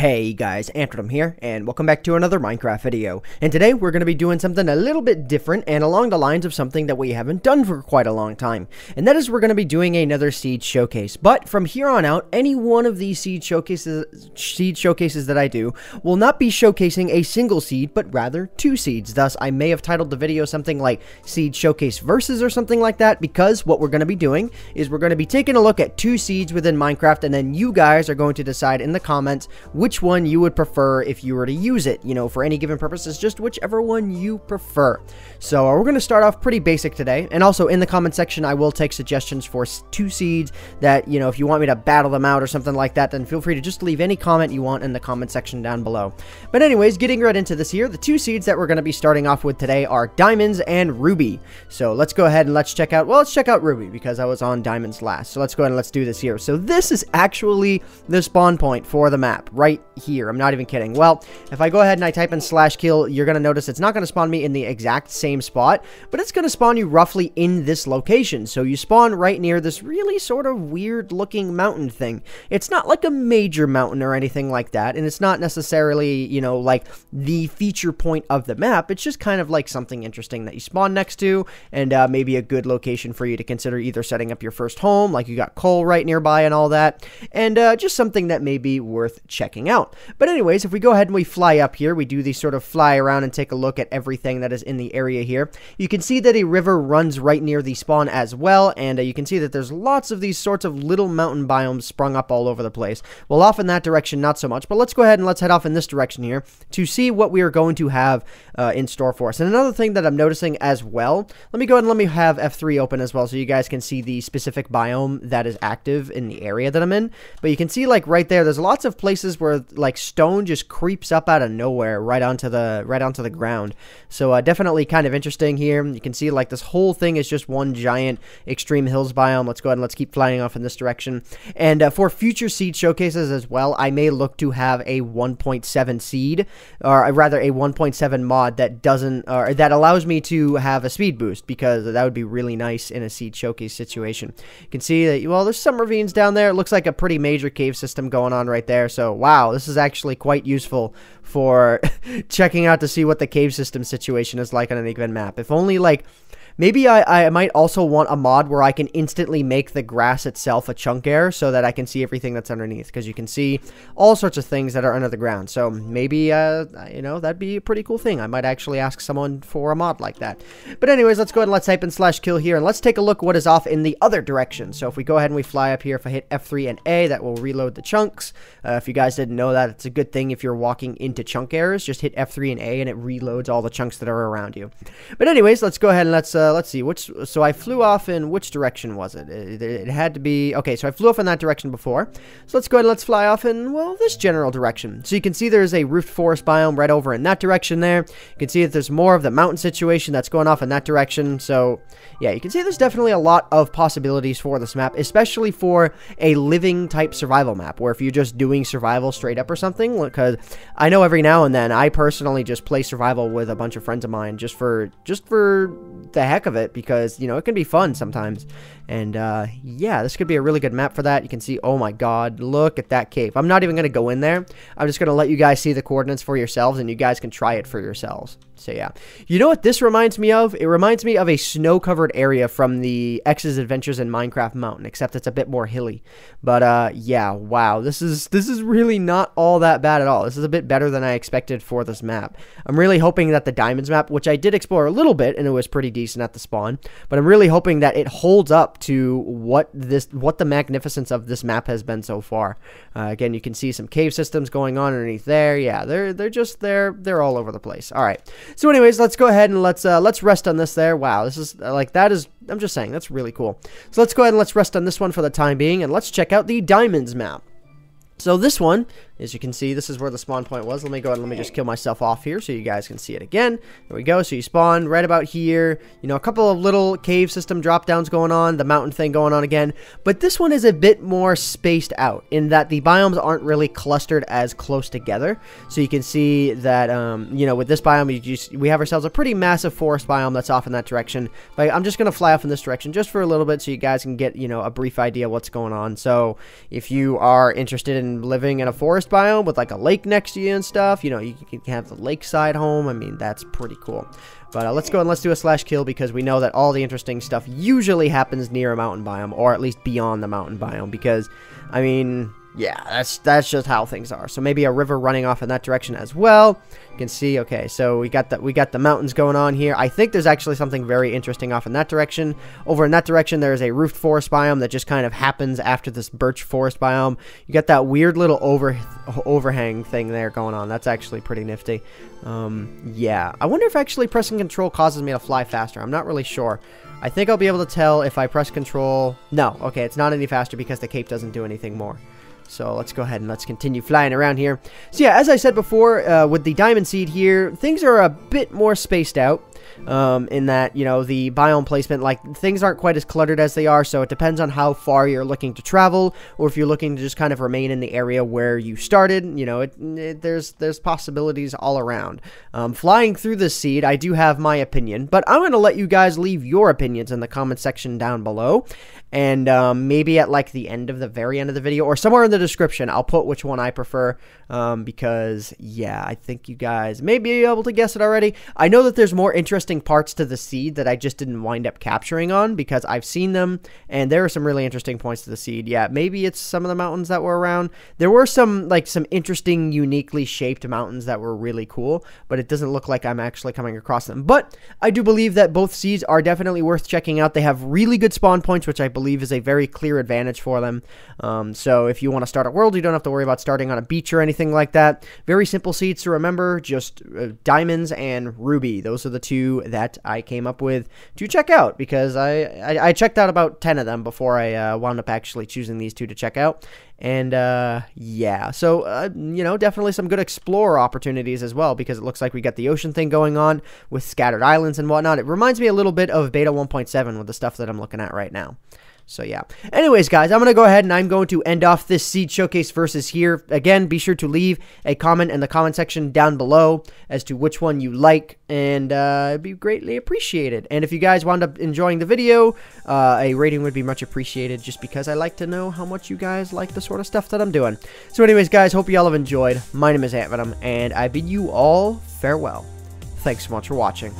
Hey guys, AntVenom here, and welcome back to another Minecraft video. And today we're going to be doing something a little bit different and along the lines of something that we haven't done for quite a long time. And that is we're going to be doing another seed showcase. But from here on out, any one of these seed showcases that I do will not be showcasing a single seed, but rather two seeds. Thus, I may have titled the video something like Seed Showcase Versus or something like that, because what we're going to be doing is we're going to be taking a look at two seeds within Minecraft, and then you guys are going to decide in the comments which one you would prefer if you were to use it, you know, for any given purposes, just whichever one you prefer. So we're going to start off pretty basic today, and also in the comment section I will take suggestions for two seeds that, you know, if you want me to battle them out or something like that, then feel free to just leave any comment you want in the comment section down below. But anyways, getting right into this here, the two seeds that we're going to be starting off with today are Diamonds and Ruby. So let's go ahead and let's check out Ruby, because I was on Diamonds last. So let's go ahead and let's do this here. So this is actually the spawn point for the map, right here. I'm not even kidding. Well, if I go ahead and I type in /kill, you're going to notice it's not going to spawn me in the exact same spot, but it's going to spawn you roughly in this location. So you spawn right near this really sort of weird looking mountain thing. It's not like a major mountain or anything like that, and it's not necessarily, you know, like the feature point of the map. It's just kind of like something interesting that you spawn next to, and maybe a good location for you to consider either setting up your first home, like you got coal right nearby and all that, and just something that may be worth checking out. But anyways, if we go ahead and we fly up here, we do these sort of fly around and take a look at everything that is in the area here. You can see that a river runs right near the spawn as well, and you can see that there's lots of these sorts of little mountain biomes sprung up all over the place. Well, off in that direction, not so much, but let's go ahead and let's head off in this direction here to see what we are going to have in store for us. And another thing that I'm noticing as well, let me go ahead and let me have F3 open as well so you guys can see the specific biome that is active in the area that I'm in. But you can see, like, right there's lots of places where like stone just creeps up out of nowhere right onto the ground. So definitely kind of interesting here. You can see like this whole thing is just one giant extreme hills biome. Let's go ahead and let's keep flying off in this direction. And for future seed showcases as well, I may look to have a 1.7 seed, or rather a 1.7 mod that doesn't, or that allows me to have a speed boost, because that would be really nice in a seed showcase situation. You can see that, well, there's some ravines down there. It looks like a pretty major cave system going on right there. So wow, this is actually quite useful for checking out to see what the cave system situation is like on an given map. If only, like, maybe I might also want a mod where I can instantly make the grass itself a chunk air so that I can see everything that's underneath, because you can see all sorts of things that are under the ground. So maybe, you know, that'd be a pretty cool thing. I might actually ask someone for a mod like that. But anyways, let's go ahead and let's type in /kill here, and let's take a look what is off in the other direction. So if we go ahead and we fly up here, if I hit F3 and A, that will reload the chunks. If you guys didn't know that, it's a good thing if you're walking into chunk airs. Just hit F3 and A and it reloads all the chunks that are around you. But anyways, let's go ahead and let's see so I flew off in which direction was it? It had to be, okay, so I flew off in that direction before. So let's go ahead and let's fly off in, well, this general direction. So you can see there's a roofed forest biome right over in that direction there. You can see that there's more of the mountain situation that's going off in that direction. So yeah, you can see there's definitely a lot of possibilities for this map, especially for a living type survival map, where if you're just doing survival straight up or something, because I know every now and then I personally just play survival with a bunch of friends of mine just for the heck of it, because, you know, it can be fun sometimes. And yeah, this could be a really good map for that. You can see, oh my god, look at that cave. I'm not even going to go in there. I'm just going to let you guys see the coordinates for yourselves, and you guys can try it for yourselves. So yeah, you know what this reminds me of? It reminds me of a snow-covered area from the X's Adventures in Minecraft Mountain, except it's a bit more hilly. But yeah, wow, this is really not all that bad at all. This is a bit better than I expected for this map. I'm really hoping that the Diamonds map, which I did explore a little bit, and it was pretty decent at the spawn, but I'm really hoping that it holds up to what the magnificence of this map has been so far. Again, you can see some cave systems going on underneath there. Yeah, they're all over the place. All right. So anyways, let's go ahead and let's rest on this there. Wow, this is like, that is, I'm just saying, that's really cool. So let's go ahead and let's rest on this one for the time being, and let's check out the Diamonds map. So this one, as you can see, this is where the spawn point was. Let me go ahead and let me just kill myself off here so you guys can see it again. There we go. So you spawn right about here. You know, a couple of little cave system drop downs going on, the mountain thing going on again. But this one is a bit more spaced out in that the biomes aren't really clustered as close together. So you can see that, you know, with this biome, we have ourselves a pretty massive forest biome that's off in that direction. But I'm just going to fly off in this direction just for a little bit so you guys can get, you know, a brief idea what's going on. So if you are interested in imagine living in a forest biome with like a lake next to you and stuff. You know, you can have the lakeside home. I mean, that's pretty cool. But let's go and let's do a /kill, because we know that all the interesting stuff usually happens near a mountain biome, or at least beyond the mountain biome, because, I mean, yeah, that's just how things are. So maybe a river running off in that direction as well. You can see, okay, so we got the mountains going on here. I think there's actually something very interesting off in that direction. Over in that direction, there's a roofed forest biome that just kind of happens after this birch forest biome. You got that weird little overhang thing there going on. That's actually pretty nifty. Yeah, I wonder if actually pressing control causes me to fly faster. I'm not really sure. I think I'll be able to tell if I press control. No, okay, it's not any faster because the cape doesn't do anything more. So let's go ahead and let's continue flying around here. So yeah, as I said before, with the diamond seed here, things are a bit more spaced out. In that, you know, the biome placement, like, things aren't quite as cluttered as they are, so it depends on how far you're looking to travel, or if you're looking to just kind of remain in the area where you started. You know, there's possibilities all around. Flying through this seed, I do have my opinion, but I'm going to let you guys leave your opinions in the comment section down below, and maybe at, like, the very end of the video, or somewhere in the description, I'll put which one I prefer, because, yeah, I think you guys may be able to guess it already. I know that there's more interesting parts to the seed that I just didn't wind up capturing on, because I've seen them, and there are some really interesting points to the seed. Yeah, maybe it's some of the mountains that were around. There were some interesting, uniquely shaped mountains that were really cool, but it doesn't look like I'm actually coming across them. But I do believe that both seeds are definitely worth checking out. They have really good spawn points, which I believe is a very clear advantage for them. So if you want to start a world, you don't have to worry about starting on a beach or anything like that. Very simple seeds to remember, just diamonds and ruby. Those are the two that I came up with to check out, because I checked out about 10 of them before I wound up actually choosing these two to check out. And yeah, so you know, definitely some good explorer opportunities as well, because it looks like we got the ocean thing going on with scattered islands and whatnot. It reminds me a little bit of beta 1.7 with the stuff that I'm looking at right now. So yeah. Anyways, guys, I'm going to go ahead and I'm going to end off this seed showcase versus here. Again, be sure to leave a comment in the comment section down below as to which one you like, and it'd be greatly appreciated. And if you guys wound up enjoying the video, a rating would be much appreciated, just because I like to know how much you guys like the sort of stuff that I'm doing. So anyways, guys, hope you all have enjoyed. My name is AntVenom, and I bid you all farewell. Thanks so much for watching.